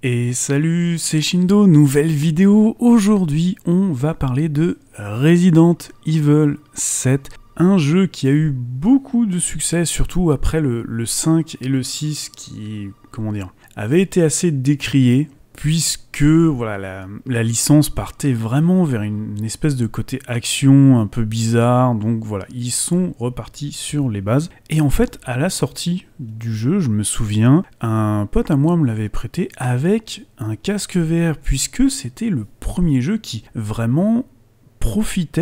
Et salut, c'est Shindo, nouvelle vidéo. Aujourd'hui, on va parler de Resident Evil 7, un jeu qui a eu beaucoup de succès, surtout après le 5 et le 6 qui, avaient été assez décriés, puisque voilà, la licence partait vraiment vers une espèce de côté action un peu bizarre, donc voilà, ils sont repartis sur les bases. Et en fait, à la sortie du jeu, je me souviens, un pote à moi me l'avait prêté avec un casque VR, puisque c'était le premier jeu qui vraiment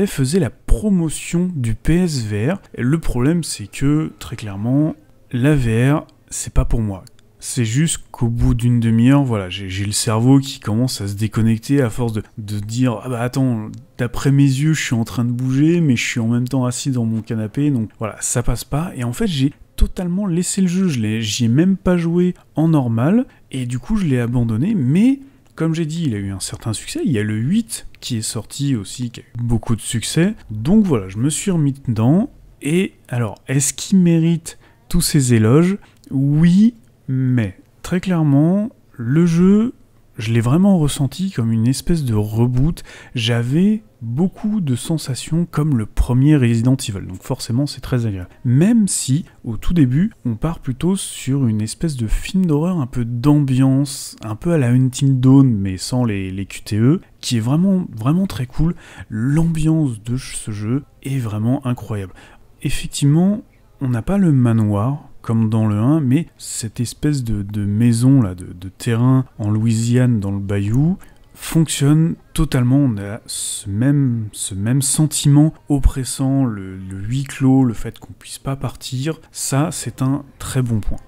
faisait la promotion du PSVR. Et le problème, c'est que, très clairement, la VR, c'est pas pour moi. C'est juste qu'au bout d'une demi-heure, voilà, j'ai le cerveau qui commence à se déconnecter à force de dire « Ah bah attends, d'après mes yeux, je suis en train de bouger, mais je suis en même temps assis dans mon canapé, donc voilà, ça passe pas. » Et en fait, j'ai totalement laissé le jeu, j'y ai même pas joué en normal, et du coup, je l'ai abandonné, mais... Comme j'ai dit, il a eu un certain succès, il y a le 8 qui est sorti aussi, qui a eu beaucoup de succès, donc voilà, je me suis remis dedans, et alors, est-ce qu'il mérite tous ces éloges? Oui, mais très clairement, le jeu, je l'ai vraiment ressenti comme une espèce de reboot. J'avais beaucoup de sensations comme le premier Resident Evil, donc forcément c'est très agréable. Même si, au tout début, on part plutôt sur une espèce de film d'horreur un peu d'ambiance, un peu à la Until Dawn, mais sans les QTE, qui est vraiment très cool. L'ambiance de ce jeu est vraiment incroyable. Effectivement, on n'a pas le manoir, comme dans le 1, mais cette espèce de maison, là, de terrain en Louisiane, dans le bayou, fonctionne totalement. On a ce même sentiment oppressant, le huis clos, le fait qu'on puisse pas partir, ça, c'est un très bon point.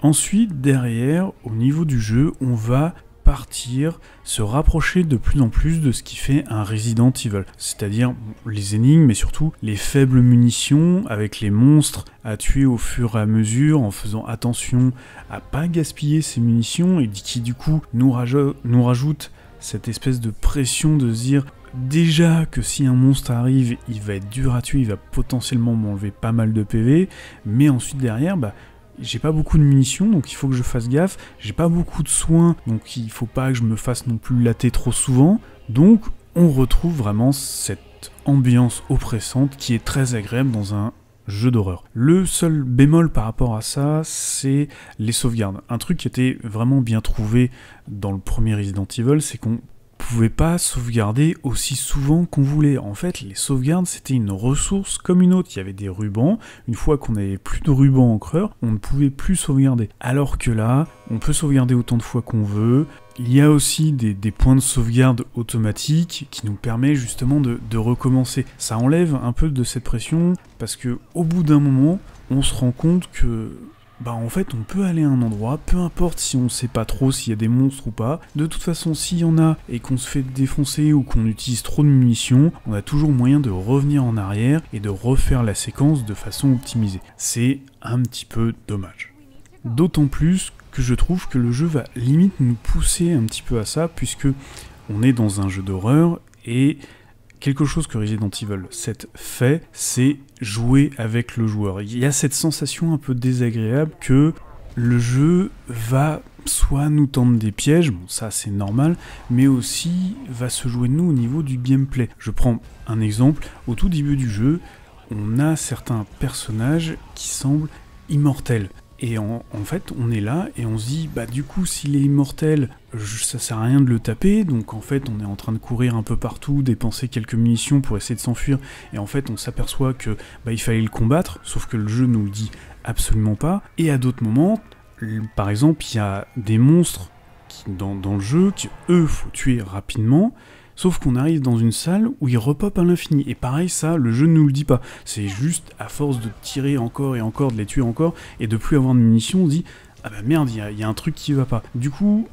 Ensuite, derrière, au niveau du jeu, on va partir, se rapprocher de plus en plus de ce qui fait un Resident Evil, c'est-à-dire les énigmes, mais surtout les faibles munitions, avec les monstres à tuer au fur et à mesure, en faisant attention à pas gaspiller ces munitions, et qui du coup nous rajoute cette espèce de pression de se dire déjà que si un monstre arrive, il va être dur à tuer, il va potentiellement m'enlever pas mal de PV, mais ensuite derrière, j'ai pas beaucoup de munitions, donc il faut que je fasse gaffe. J'ai pas beaucoup de soins, donc il faut pas que je me fasse non plus latter trop souvent. Donc on retrouve vraiment cette ambiance oppressante qui est très agréable dans un jeu d'horreur. Le seul bémol par rapport à ça, c'est les sauvegardes. Un truc qui était vraiment bien trouvé dans le premier Resident Evil, c'est qu'on pouvait pas sauvegarder aussi souvent qu'on voulait. En fait, les sauvegardes, c'était une ressource comme une autre. Il y avait des rubans. Une fois qu'on n'avait plus de rubans encreurs, on ne pouvait plus sauvegarder. Alors que là, on peut sauvegarder autant de fois qu'on veut. Il y a aussi des points de sauvegarde automatiques qui nous permettent justement de recommencer. Ça enlève un peu de cette pression parce que au bout d'un moment, on se rend compte que en fait on peut aller à un endroit, peu importe si on sait pas trop s'il y a des monstres ou pas, de toute façon s'il y en a et qu'on se fait défoncer ou qu'on utilise trop de munitions, on a toujours moyen de revenir en arrière et de refaire la séquence de façon optimisée. C'est un petit peu dommage. D'autant plus que je trouve que le jeu va limite nous pousser un petit peu à ça, puisque on est dans un jeu d'horreur et quelque chose que Resident Evil 7 fait, c'est jouer avec le joueur. Il y a cette sensation un peu désagréable que le jeu va soit nous tendre des pièges, bon ça c'est normal, mais aussi va se jouer de nous au niveau du gameplay. Je prends un exemple, au tout début du jeu, on a certains personnages qui semblent immortels. Et en fait, on est là et on se dit, du coup, s'il est immortel, ça sert à rien de le taper, donc en fait, on est en train de courir un peu partout, dépenser quelques munitions pour essayer de s'enfuir, et en fait, on s'aperçoit que il fallait le combattre, sauf que le jeu nous le dit absolument pas. Et à d'autres moments, par exemple, il y a des monstres dans le jeu qui, eux, faut tuer rapidement. Sauf qu'on arrive dans une salle où il repop à l'infini. Et pareil, ça, le jeu ne nous le dit pas. C'est juste à force de tirer encore et encore, de les tuer encore, et de plus avoir de munitions, on se dit « Ah merde, il y a un truc qui va pas ». Du coup,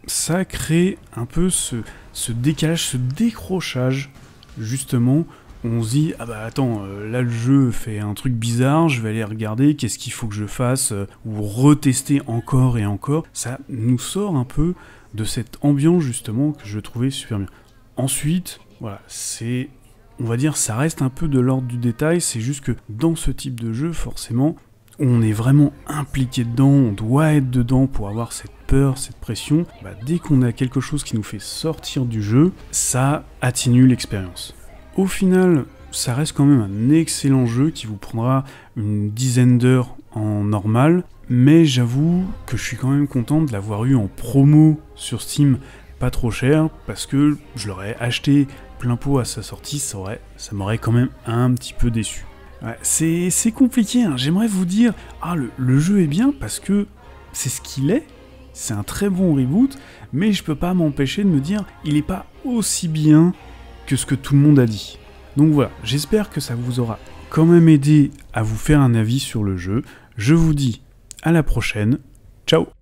ça crée un peu ce décalage, ce décrochage, justement, où on se dit « Ah attends, là le jeu fait un truc bizarre, je vais aller regarder, qu'est-ce qu'il faut que je fasse ?» ou retester encore et encore. Ça nous sort un peu de cette ambiance, justement, que je trouvais super bien. Ensuite, voilà, on va dire, ça reste un peu de l'ordre du détail, c'est juste que dans ce type de jeu, forcément, où on est vraiment impliqué dedans, on doit être dedans pour avoir cette peur, cette pression, dès qu'on a quelque chose qui nous fait sortir du jeu, ça atténue l'expérience. Au final, ça reste quand même un excellent jeu qui vous prendra une dizaine d'heures en normal, mais j'avoue que je suis quand même content de l'avoir eu en promo sur Steam, pas trop cher, parce que je l'aurais acheté plein pot à sa sortie, ça m'aurait quand même un petit peu déçu. Ouais, c'est compliqué, hein. J'aimerais vous dire, le jeu est bien parce que c'est ce qu'il est, c'est un très bon reboot, mais je peux pas m'empêcher de me dire, il est pas aussi bien que ce que tout le monde a dit. Donc voilà, j'espère que ça vous aura quand même aidé à vous faire un avis sur le jeu. Je vous dis à la prochaine, ciao!